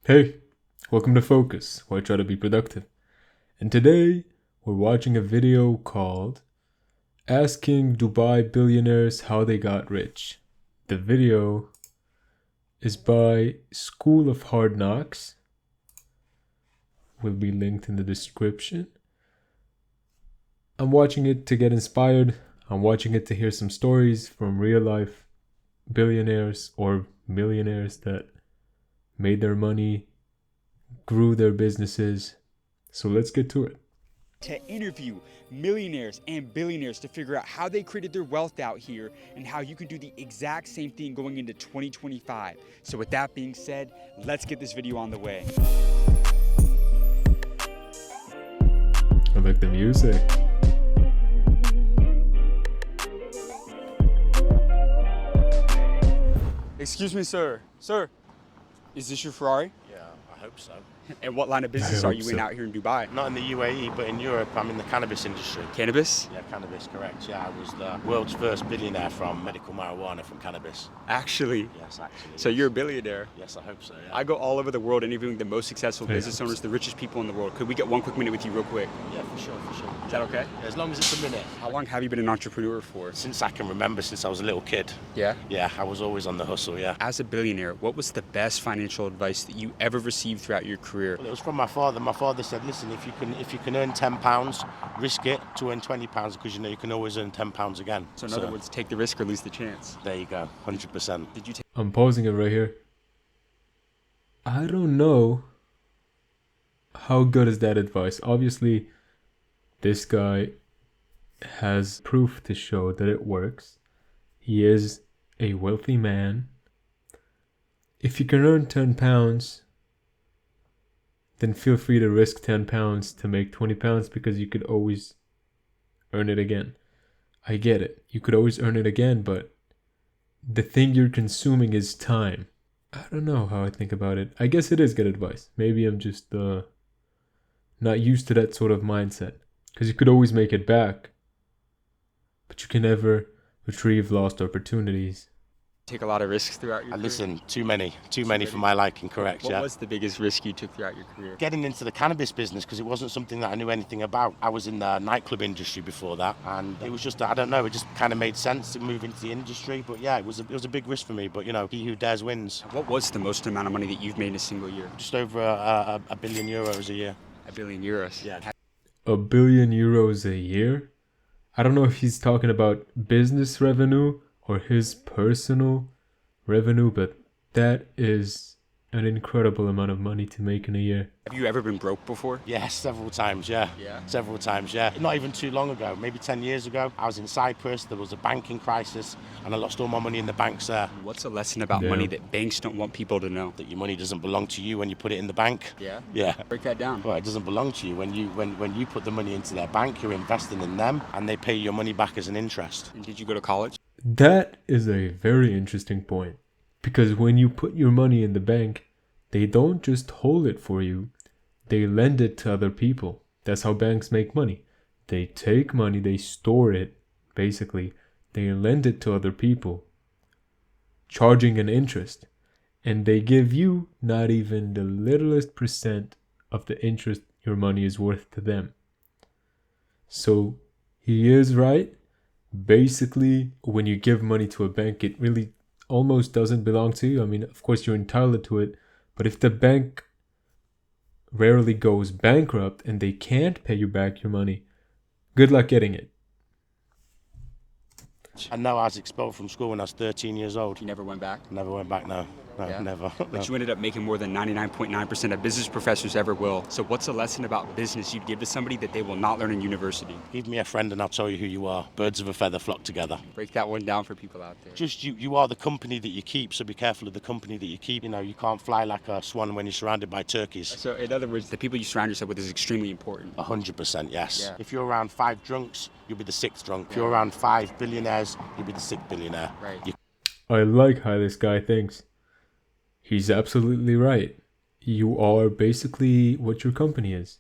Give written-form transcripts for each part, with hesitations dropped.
Hey, welcome to Focus, where I try to be productive. And today, we're watching a video called Asking Dubai Billionaires How They Got Rich. The video is by School of Hard Knocks. Will be linked in the description. I'm watching it to get inspired. I'm watching it to hear some stories from real life billionaires or millionaires that made their money, grew their businesses. So let's get to it. To interview millionaires and billionaires to figure out how they created their wealth out here and how you can do the exact same thing going into 2025. So with that being said, let's get this video on the way. I like the music. Excuse me, sir. Sir, is this your Ferrari? Yeah, I hope so. And what line of business are you in out here in Dubai? Not in the UAE, but in Europe, I'm in the cannabis industry. Cannabis? Yeah, cannabis, correct. Yeah, I was the world's first billionaire from medical marijuana from cannabis. Actually? Yes, actually. So you're a billionaire? Yes, I hope so, yeah. I go all over the world interviewing the most successful business owners, the richest people in the world. Could we get one quick minute with you real quick? Yeah, for sure, for sure. Is that okay? As long as it's a minute. How long have you been an entrepreneur for? Since I can remember, since I was a little kid. Yeah? Yeah, I was always on the hustle, yeah. As a billionaire, what was the best financial advice that you ever received throughout your career? Well, it was from my father. My father said, listen, if you can earn £10, risk it to earn £20 because you know you can always earn £10 again. So in other words, take the risk or lose the chance. There you go, 100%. Did you take I'm pausing it right here. I don't know how good is that advice. Obviously, this guy has proof to show that it works. He is a wealthy man. If you can earn £10, then feel free to risk £10 to make £20 because you could always earn it again. I get it. You could always earn it again, but the thing you're consuming is time. I don't know how I think about it. I guess it is good advice. Maybe I'm just not used to that sort of mindset. Because you could always make it back, but you can never retrieve lost opportunities. a lot of risks throughout your career? Listen, too many for my liking, correct, What yeah. was the biggest risk you took throughout your career? Getting into the cannabis business because it wasn't something that I knew anything about. I was in the nightclub industry before that, and it was just, I don't know, it just kind of made sense to move into the industry. But yeah, it was a big risk for me, but you know, he who dares wins. What was the most amount of money that you've made in a single year? Just over a billion euros a year. €1 billion. Yeah. €1 billion a year? I don't know if he's talking about business revenue or his personal revenue, but that is an incredible amount of money to make in a year. Have you ever been broke before? Yes, several times, yeah. Yeah? Several times, yeah. Not even too long ago, maybe 10 years ago, I was in Cyprus, there was a banking crisis, and I lost all my money in the banks there. What's a lesson about Yeah. money that banks don't want people to know? That your money doesn't belong to you when you put it in the bank. Yeah? Yeah. Break that down. Well, it doesn't belong to you. When you put the money into their bank, you're investing in them, and they pay your money back as an interest. And did you go to college? That is a very interesting point. Because when you put your money in the bank, they don't just hold it for you, they lend it to other people. That's how banks make money. They take money, they store it, basically. They lend it to other people, charging an interest. And they give you not even the littlest percent of the interest your money is worth to them. So he is right. Basically, when you give money to a bank, it really almost doesn't belong to you. I mean, of course, you're entitled to it. But if the bank rarely goes bankrupt and they can't pay you back your money, good luck getting it. I know I was expelled from school when I was 13 years old. You never went back? Never went back, no. No, Yeah. never. But you ended up making more than 99.9% of business professors ever will. So what's a lesson about business you'd give to somebody that they will not learn in university? Give me a friend and I'll tell you who you are. Birds of a feather flock together. Break that one down for people out there. Just you are the company that you keep, so be careful of the company that you keep. You know, you can't fly like a swan when you're surrounded by turkeys. So in other words, the people you surround yourself with is extremely important. 100%, yes. Yeah. If you're around 5 drunks, you'll be the 6th drunk. If you're around 5 billionaires, you'll be the 6th billionaire. Right. I like how this guy thinks. He's absolutely right. You are basically what your company is.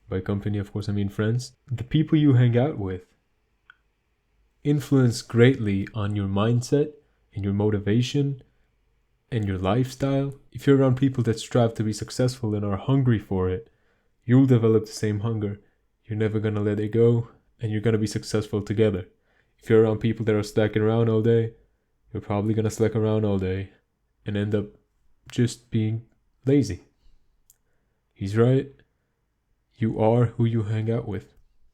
By company, of course, I mean friends. The people you hang out with influence greatly on your mindset and your motivation and your lifestyle, if you're around people that strive to be successful and are hungry for it, you'll develop the same hunger. You're never gonna let it go, and you're gonna be successful together. If you're around people that are slacking around all day, you're probably gonna slack around all day and end up just being lazy. He's right. You are who you hang out with.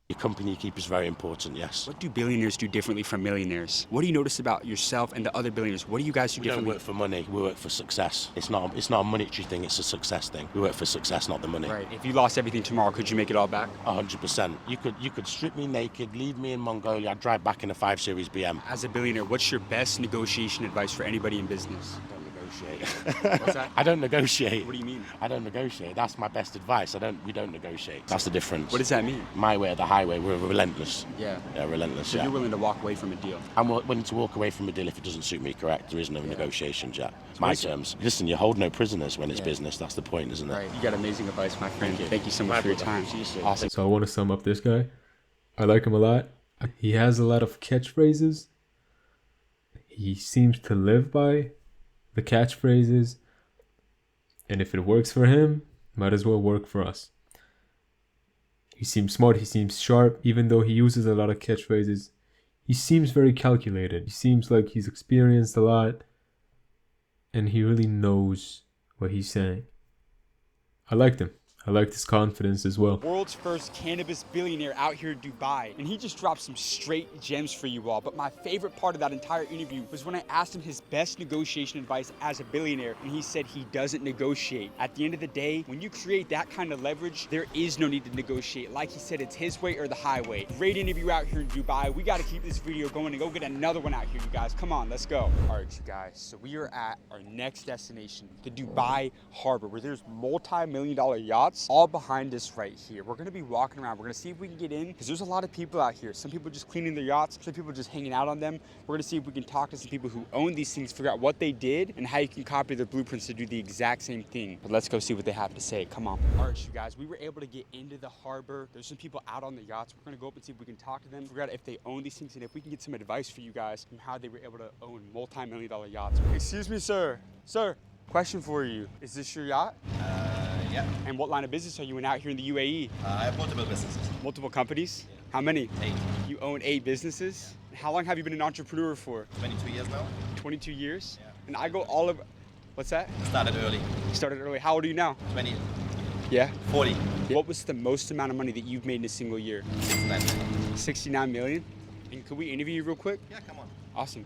Your company you keep is very important, yes. What do billionaires do differently from millionaires? What do you notice about yourself and the other billionaires? What do you guys do We don't differently? work for money, we work for success. It's not a monetary thing, it's a success thing. We work for success, not the money. Right. If you lost everything tomorrow, could you make it all back? 100%. You could strip me naked, leave me in Mongolia, I'd drive back in a 5 Series BM. As a billionaire, what's your best negotiation advice for anybody in business? Negotiate. What's that? I don't negotiate. What do you mean? I don't negotiate. That's my best advice. We don't negotiate. That's the difference. What does that mean? My way or the highway, we're relentless. Yeah. Yeah, relentless, So yeah. you're willing to walk away from a deal? I'm willing to walk away from a deal if it doesn't suit me, correct? There is no negotiations yet. My what is it? terms. Listen, you hold no prisoners when it's Yeah. business. That's the point, isn't it? Right. You got amazing advice, my friend. you. Thank you so much My for your brother. time. See you soon. Awesome. So I want to sum up this guy. I like him a lot. He has a lot of catchphrases. He seems to live by the catchphrases. And if it works for him, might as well work for us. He seems smart, he seems sharp, even though he uses a lot of catchphrases. He seems very calculated. He seems like he's experienced a lot. And he really knows what he's saying. I liked him. I liked his confidence as well. World's first cannabis billionaire out here in Dubai. And he just dropped some straight gems for you all. But my favorite part of that entire interview was when I asked him his best negotiation advice as a billionaire. And he said he doesn't negotiate. At the end of the day, when you create that kind of leverage, there is no need to negotiate. Like he said, it's his way or the highway. Great interview out here in Dubai. We got to keep this video going and go get another one out here, you guys. Come on, let's go. All right, you guys. So we are at our next destination, the Dubai Harbor, where there's multi-million-dollar yachts all behind us right here. We're gonna be walking around. We're gonna see if we can get in because there's a lot of people out here. Some people just cleaning their yachts, some people just hanging out on them. We're gonna see if we can talk to some people who own these things, figure out what they did and how you can copy their blueprints to do the exact same thing. But let's go see what they have to say. Come on. All right, you guys, we were able to get into the harbor. There's some people out on the yachts. We're gonna go up and see if we can talk to them, figure out if they own these things and if we can get some advice for you guys on how they were able to own multi-million-dollar yachts. Excuse me, sir. Sir, question for you. Is this your yacht? Yeah, And what line of business are you in out here in the UAE? I have multiple businesses. Multiple companies? How many? 8, You own 8 businesses? How long have you been an entrepreneur for? 22 years now. 22 years? Yeah. And I go all of, what's that? Started early, You started early. How old are you now? 20, Yeah. 40, What was the most amount of money that you've made in a single year? 69. 69 million? And could we interview you real quick? Yeah, come on. Awesome.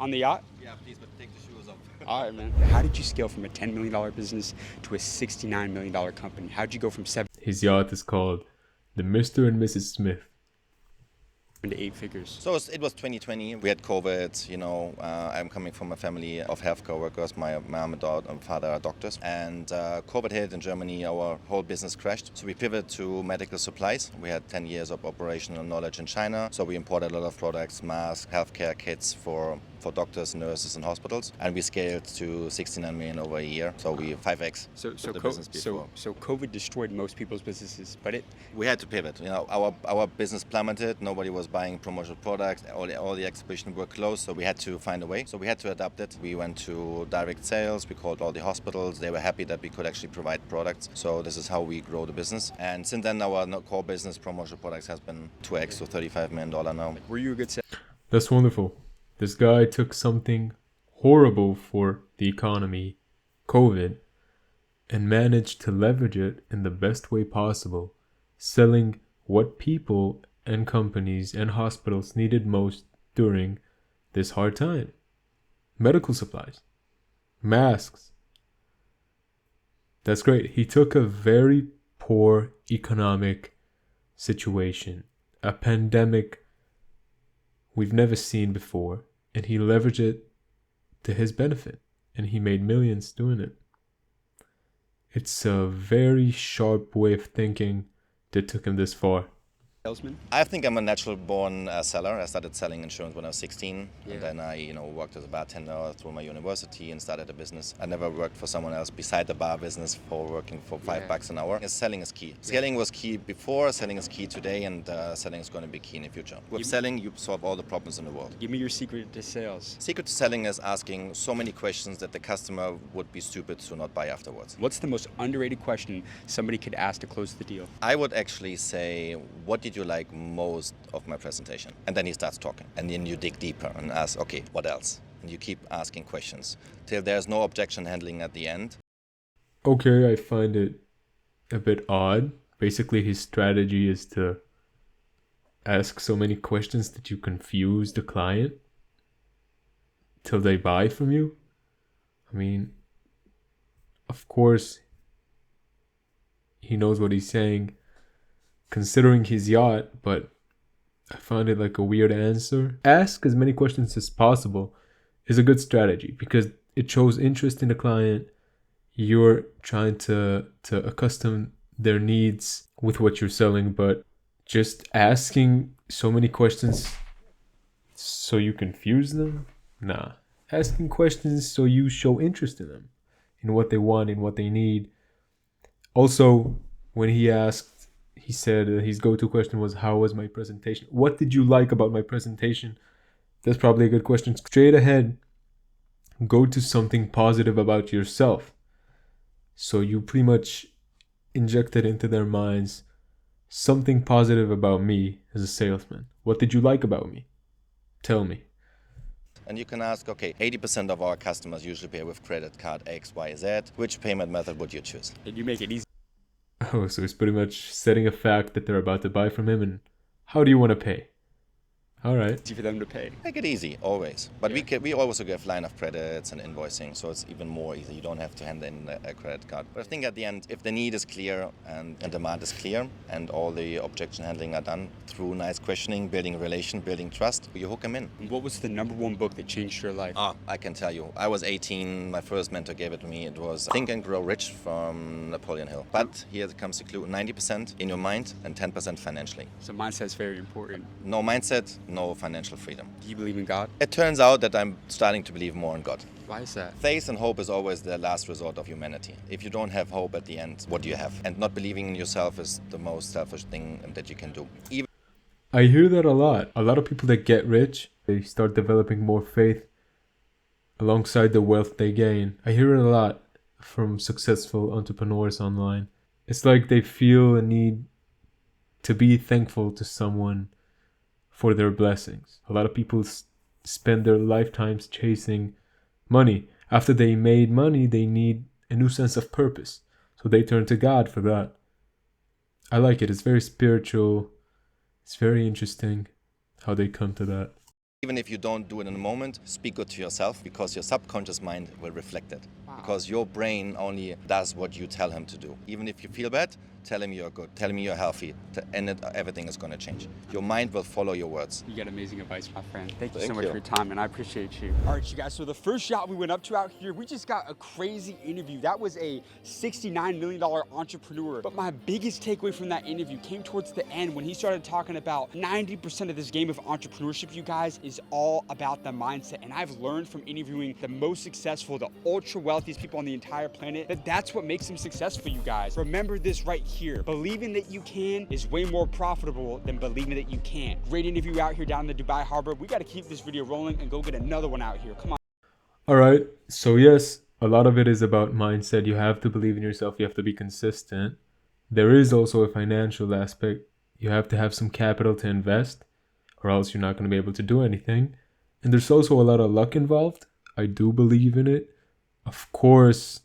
On the yacht? Yeah, please, but take the shoes off. All right, man. How did you scale from a $10 million business to a $69 million company? How'd you go from 7 His yacht is called the Mr. and Mrs. Smith. to 8 figures? So it was 2020. We had COVID. You know, I'm coming from a family of healthcare workers. My mom and father are doctors. And COVID hit in Germany. Our whole business crashed. So we pivoted to medical supplies. We had 10 years of operational knowledge in China. So we imported a lot of products, masks, healthcare kits for doctors, nurses, and hospitals. And we scaled to 69 million over a year. So we 5x So the business before. COVID destroyed most people's businesses, but We had to pivot. You know, our business plummeted. Nobody was buying promotional products. All the exhibitions were closed, so we had to find a way. So we had to adapt it. We went to direct sales. We called all the hospitals. They were happy that we could actually provide products. So this is how we grow the business. And since then, our core business, promotional products, has been 2x to $35 million now. were you a good sales? That's wonderful. This guy took something horrible for the economy, COVID, and managed to leverage it in the best way possible, selling what people and companies and hospitals needed most during this hard time. Medical supplies, masks. That's great. He took a very poor economic situation, a pandemic we've never seen before, and he leveraged it to his benefit, and he made millions doing it. It's a very sharp way of thinking that took him this far. salesman? I think I'm a natural born seller. I started selling insurance when I was 16, Yeah. and then I, worked as a bartender through my university and started a business. I never worked for someone else beside the bar business for working for $5 an hour. Selling is key. Scaling was key before, selling is key today, and selling is going to be key in the future. With selling, you solve all the problems in the world. Give me your secret to sales. Secret to selling is asking so many questions that the customer would be stupid to not buy afterwards. What's the most underrated question somebody could ask to close the deal? I would actually say, what did you like most of my presentation? And then he starts talking. And then you dig deeper and ask, okay, what else? And you keep asking questions till there's no objection handling at the end. Okay, I find it a bit odd. Basically, his strategy is to ask so many questions that you confuse the client till they buy from you. I mean, of course, he knows what he's saying, considering his yacht, but I found it like a weird answer. Ask as many questions as possible is a good strategy because it shows interest in the client. You're trying to accustom their needs with what you're selling, but just asking so many questions so you confuse them? Nah. Asking questions so you show interest in them, in what they want, in what they need. Also, when he asked, he said his go-to question was, how was my presentation? What did you like about my presentation? That's probably a good question. Straight ahead, go to something positive about yourself. So you pretty much injected into their minds something positive about me as a salesman. What did you like about me? Tell me. And you can ask, okay, 80% of our customers usually pay with credit card X, Y, Z. Which payment method would you choose? And you make it easy. Oh, so it's pretty much setting a fact that they're about to buy from him and how do you want to pay? All right. Easy for them to pay. Make it easy, always. But we also give line of credits and invoicing, so it's even more easy. You don't have to hand in a credit card. But I think at the end, if the need is clear and demand is clear and all the objection handling are done through nice questioning, building relation, building trust, you hook them in. What was the number one book that changed your life? I can tell you. I was 18, my first mentor gave it to me. It was Think and Grow Rich from Napoleon Hill. But here comes the clue, 90% in your mind and 10% financially. So mindset's very important. No mindset, no financial freedom. Do you believe in God? It turns out that I'm starting to believe more in God. Why is that? Faith and hope is always the last resort of humanity. If you don't have hope at the end, what do you have? And not believing in yourself is the most selfish thing that you can do. I hear that a lot. A lot of people that get rich, they start developing more faith alongside the wealth they gain. I hear it a lot from successful entrepreneurs online. It's like they feel a need to be thankful to someone for their blessings. A lot of people spend their lifetimes chasing money. After they made money, they need a new sense of purpose. So they turn to God for that. I like it. It's very spiritual. It's very interesting how they come to that. Even if you don't do it in a moment, speak good to yourself because your subconscious mind will reflect it. Wow. Because your brain only does what you tell him to do. Even if you feel bad, tell him you're good, tell him you're healthy, and everything is going to change. Your mind will follow your words. You got amazing advice, my friend. Thank you so Thank much you. for your time, and I appreciate you. All right, you guys, so the first shot we went up to out here, we just got a crazy interview. That was a $69 million entrepreneur. But my biggest takeaway from that interview came towards the end when he started talking about 90% of this game of entrepreneurship, you guys, is all about the mindset. And I've learned from interviewing the most successful, the ultra wealthiest people on the entire planet, that that's what makes them successful, you guys. Remember this right here. Believing that you can is way more profitable than believing that you can't. Great interview out here down in the Dubai Harbor. We got to keep this video rolling and go get another one out here. Come on. All right. So yes, a lot of it is about mindset. You have to believe in yourself. You have to be consistent. There is also a financial aspect. You have to have some capital to invest or else you're not going to be able to do anything. And there's also a lot of luck involved. I do believe in it. Of course,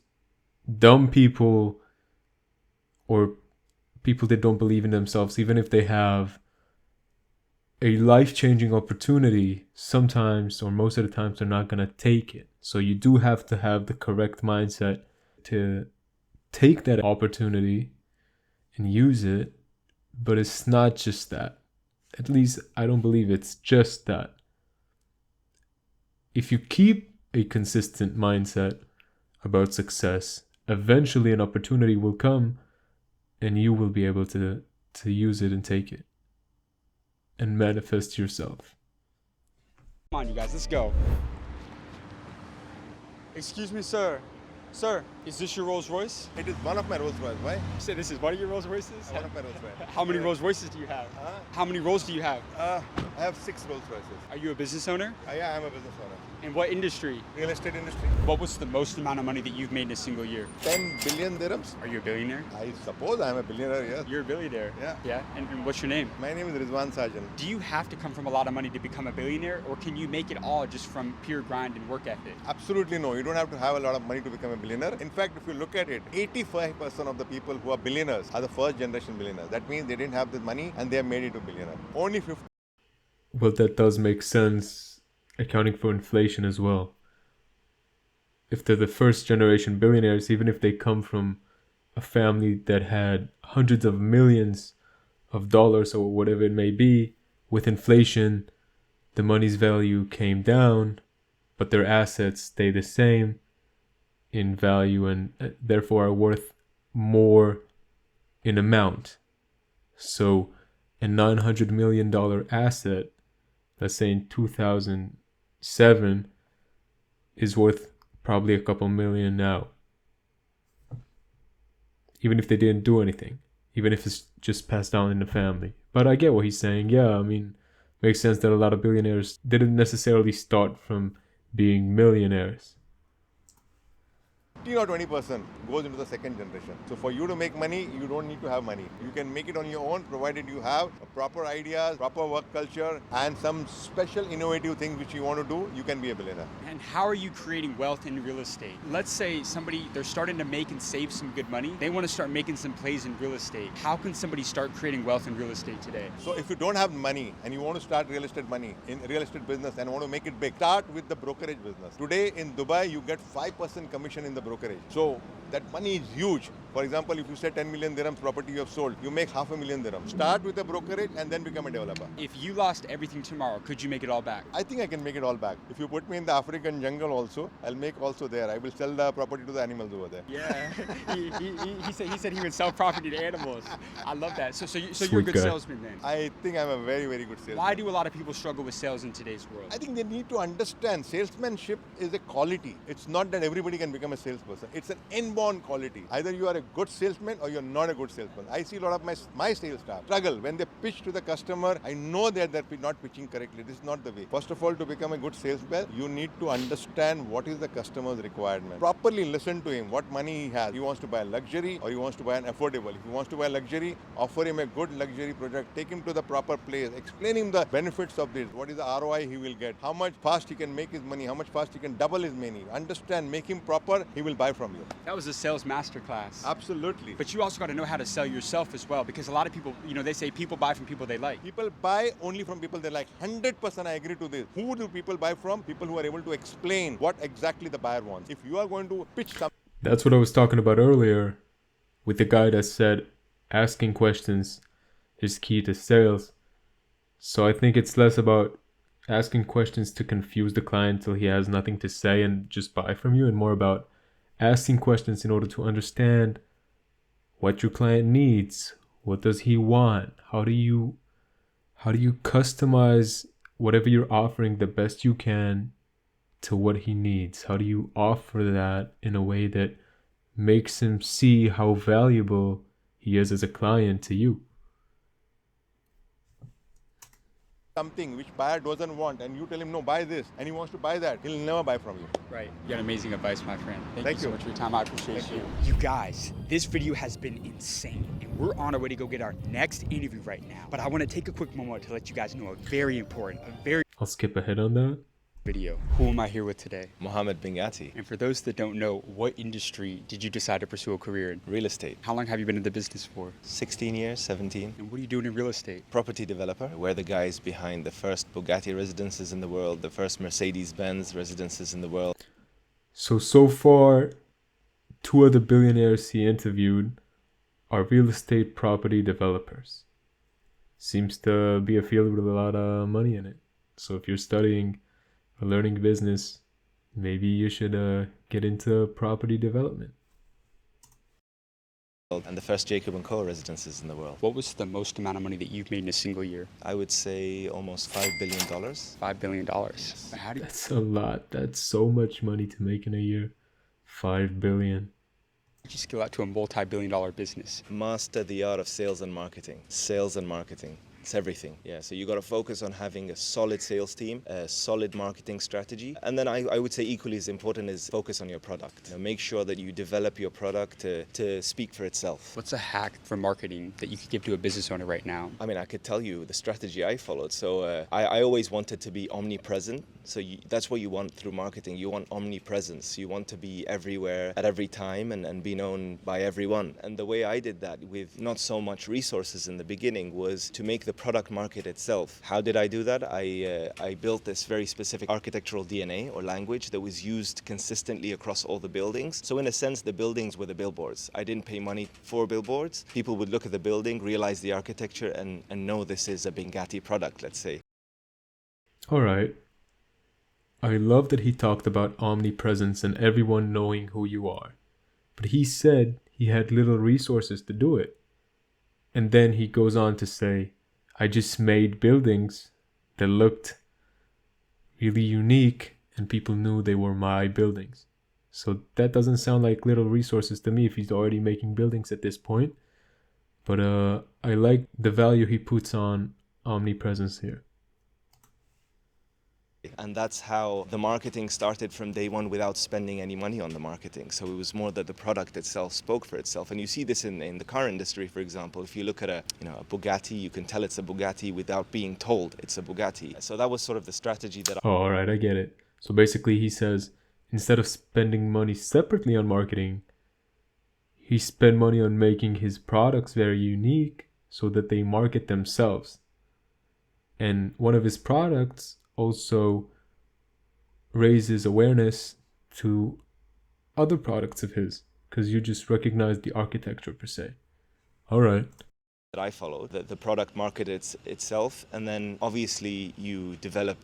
dumb people or people that don't believe in themselves, even if they have a life-changing opportunity, sometimes or most of the times they're not going to take it. So you do have to have the correct mindset to take that opportunity and use it. But it's not just that. At least I don't believe it's just that. If you keep a consistent mindset about success, eventually an opportunity will come and you will be able to use it and take it. and manifest yourself. Come on, you guys, let's go. Excuse me, sir. Sir, is this your Rolls Royce? It is one of my Rolls Royce. Why? You say this is one of your Rolls Royces? One of my Rolls Royce. How many Rolls Royces do you have? Huh? How many Rolls do you have? I have 6 Rolls Royces. Are you a business owner? Yeah, I'm a business owner. In what industry? Real estate industry. What was the most amount of money that you've made in a single year? 10 billion dirhams. Are you a billionaire? I suppose I'm a billionaire, yes. You're a billionaire. Yeah. Yeah. And what's your name? My name is Rizwan Sajan. Do you have to come from a lot of money to become a billionaire, or can you make it all just from pure grind and work ethic? Absolutely no. You don't have to have a lot of money to become a billionaire. In fact, if you look at it, 85% of the people who are billionaires are the first generation billionaires. That means they didn't have the money and they have made it to billionaire. Only 50. Well, that does make sense, accounting for inflation as well. If they're the first generation billionaires, even if they come from a family that had hundreds of millions of dollars or whatever it may be, with inflation, the money's value came down, but their assets stay the same in value and therefore are worth more in amount. So a $900 million asset, let's say in 2007, is worth probably a couple million now. Even if they didn't do anything, even if it's just passed down in the family. But I get what he's saying. Yeah, I mean, makes sense that a lot of billionaires didn't necessarily start from being millionaires. 15 or 20% goes into the second generation. So for you to make money, you don't need to have money. You can make it on your own, provided you have proper ideas, proper work culture, and some special innovative things which you want to do, you can be a billionaire. And how are you creating wealth in real estate? Let's say they're starting to make and save some good money. They want to start making some plays in real estate. How can somebody start creating wealth in real estate today? So if you don't have money and you want to start real estate business and want to make it big, start with the brokerage business. Today in Dubai, you get 5% commission in the brokerage. So that money is huge. For example, if you say 10 million dirhams property you have sold, you make $500,000 dirhams. Start with a brokerage and then become a developer. If you lost everything tomorrow, could you make it all back? I think I can make it all back. If you put me in the African jungle also, I'll make also there. I will sell the property to the animals over there. Yeah, he said he would sell property to animals. I love that. So you're a Sweet good guy. salesman then. I think I'm a very, very good salesman. Why do a lot of people struggle with sales in today's world? I think they need to understand salesmanship is a quality. It's not that everybody can become a salesperson. It's an inborn quality. Either you are a good salesman or you're not a good salesman. I see a lot of my sales staff struggle when they pitch to the customer. I know that they're not pitching correctly. This is not the way. First of all, to become a good salesman, you need to understand what is the customer's requirement. Properly listen to him, what money he has. He wants to buy a luxury or he wants to buy an affordable. If he wants to buy a luxury, offer him a good luxury project. Take him to the proper place. Explain him the benefits of this. What is the ROI he will get? How much fast he can make his money? How much fast he can double his money? Understand, make him proper. He will buy from you. That was a sales masterclass. Absolutely. But you also got to know how to sell yourself as well, because a lot of people, they say people buy from people they like. People buy only from people they like. 100% I agree to this. Who do people buy from? People who are able to explain what exactly the buyer wants. If you are going to pitch something. That's what I was talking about earlier with the guy that said asking questions is key to sales. So I think it's less about asking questions to confuse the client till he has nothing to say and just buy from you, and more about asking questions in order to understand what your client needs. What does he want? How do you customize whatever you're offering the best you can to what he needs? How do you offer that in a way that makes him see how valuable he is as a client to you? Something which buyer doesn't want and you tell him no, buy this, and he wants to buy that, he'll never buy from you. Right. You got amazing advice, my friend. Thank you so you. much for your time. I appreciate you. You guys, this video has been insane, and we're on our way to go get our next interview right now. But I want to take a quick moment to let you guys know a very I'll skip ahead on that. video. Who am I here with today? Mohammed Bingati, And for those that don't know, what industry did you decide to pursue a career in? real estate. How long have you been in the business for? 16 years, 17. And what are you doing in real estate? Property developer. We're the guys behind the first Bugatti residences in the world, the first Mercedes-Benz residences in the world. So far, 2 of the billionaires he interviewed are real estate property developers. Seems to be a field with a lot of money in it. So if you're studying or learning business, maybe you should get into property development. and the first Jacob & Co. residences in the world. What was the most amount of money that you've made in a single year? I would say almost $5 billion. $5 billion. How do you... That's a lot. That's so much money to make in a year. 5 billion. Did you scale out to a multi-billion-dollar business? Master the art of sales and marketing. Sales and marketing. It's everything. Yeah, so you got to focus on having a solid sales team, a solid marketing strategy, and then I would say equally as important is focus on your product. Make sure that you develop your product to speak for itself. What's a hack for marketing that you could give to a business owner right now? I mean, I could tell you the strategy I followed. So I always wanted to be omnipresent. So that's what you want through marketing. You want omnipresence. You want to be everywhere at every time and be known by everyone. And the way I did that with not so much resources in the beginning was to make the product market itself. How did I do that? I built this very specific architectural DNA or language that was used consistently across all the buildings. So in a sense, the buildings were the billboards. I didn't pay money for billboards. People would look at the building, realize the architecture, and know this is a Bengati product, let's say. All right. I love that he talked about omnipresence and everyone knowing who you are. But he said he had little resources to do it. And then he goes on to say, I just made buildings that looked really unique and people knew they were my buildings. So that doesn't sound like little resources to me if he's already making buildings at this point. But I like the value he puts on omnipresence here. And that's how the marketing started from day one without spending any money on the marketing. So it was more that the product itself spoke for itself. And you see this in the car industry, for example. If you look at a Bugatti, you can tell it's a Bugatti without being told it's a Bugatti. So that was sort of the strategy that Oh, all right, I get it. So basically he says, instead of spending money separately on marketing, he spent money on making his products very unique so that they market themselves. And one of his products also raises awareness to other products of his because you just recognize the architecture per se. All right. I follow, the product market itself, and then obviously you develop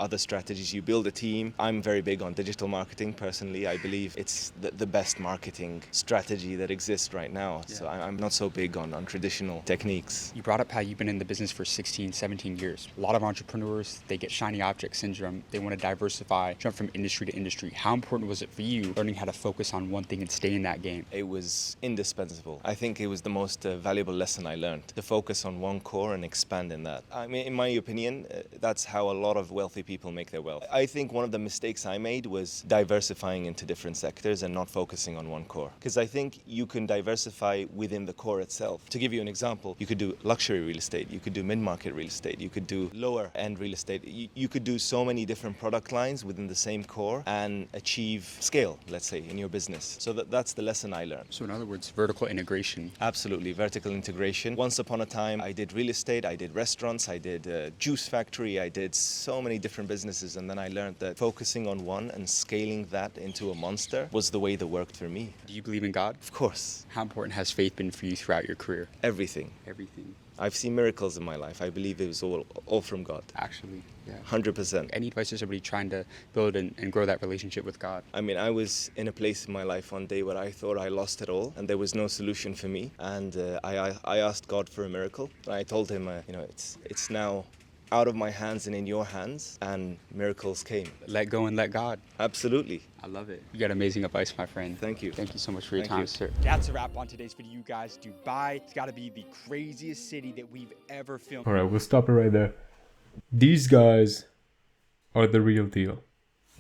other strategies, you build a team. I'm very big on digital marketing personally. I believe it's the best marketing strategy that exists right now. Yeah. So I'm not so big on traditional techniques. You brought up how you've been in the business for 16, 17 years. A lot of entrepreneurs, they get shiny object syndrome. They want to diversify, jump from industry to industry. How important was it for you learning how to focus on one thing and stay in that game? It was indispensable. I think it was the most valuable lesson I learned, to focus on one core and expand in that. I mean, in my opinion, that's how a lot of wealthy people make their wealth. I think one of the mistakes I made was diversifying into different sectors and not focusing on one core. Because I think you can diversify within the core itself. To give you an example, you could do luxury real estate, you could do mid-market real estate, you could do lower-end real estate. You could do so many different product lines within the same core and achieve scale, let's say, in your business. So that's the lesson I learned. So in other words, vertical integration. Absolutely, vertical integration. Once upon a time, I did real estate, I did restaurants, I did a juice factory, I did so many different businesses, and then I learned that focusing on one and scaling that into a monster was the way that worked for me. Do you believe in God? Of course. How important has faith been for you throughout your career? Everything. Everything. I've seen miracles in my life. I believe it was all from God. Actually, yeah. 100%. Any advice to somebody trying to build and grow that relationship with God? I mean, I was in a place in my life one day where I thought I lost it all and there was no solution for me. And I asked God for a miracle. And I told him, it's now out of my hands and in your hands, and miracles came. Let go and let God. Absolutely. I love it. You got amazing advice, my friend. Thank you. Thank you so much for your Thank time, you. sir. That's a wrap on today's video, you guys. Dubai, it's got to be the craziest city that we've ever filmed. All right, we'll stop it right there. These guys are the real deal.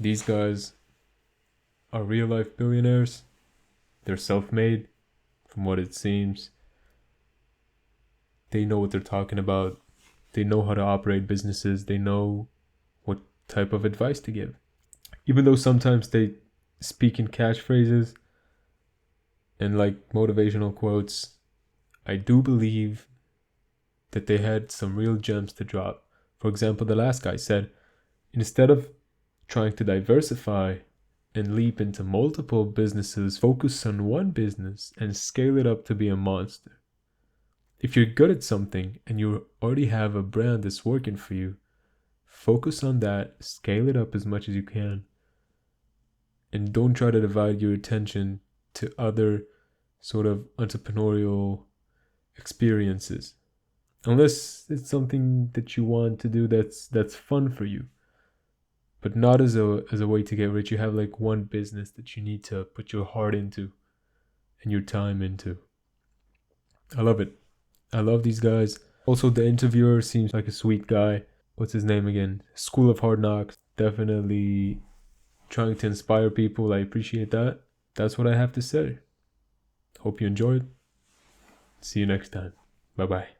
These guys are real life billionaires. They're self-made, from what it seems. They know what they're talking about. They know how to operate businesses. They know what type of advice to give. Even though sometimes they speak in catchphrases and like motivational quotes, I do believe that they had some real gems to drop. For example, the last guy said, instead of trying to diversify and leap into multiple businesses, focus on one business and scale it up to be a monster. If you're good at something and you already have a brand that's working for you, focus on that, scale it up as much as you can, and don't try to divide your attention to other sort of entrepreneurial experiences. Unless it's something that you want to do that's fun for you. But not as a way to get rich. You have like one business that you need to put your heart into and your time into. I love it. I love these guys. Also, the interviewer seems like a sweet guy. What's his name again? School of Hard Knocks. Definitely trying to inspire people. I appreciate that. That's what I have to say. Hope you enjoyed. See you next time. Bye-bye.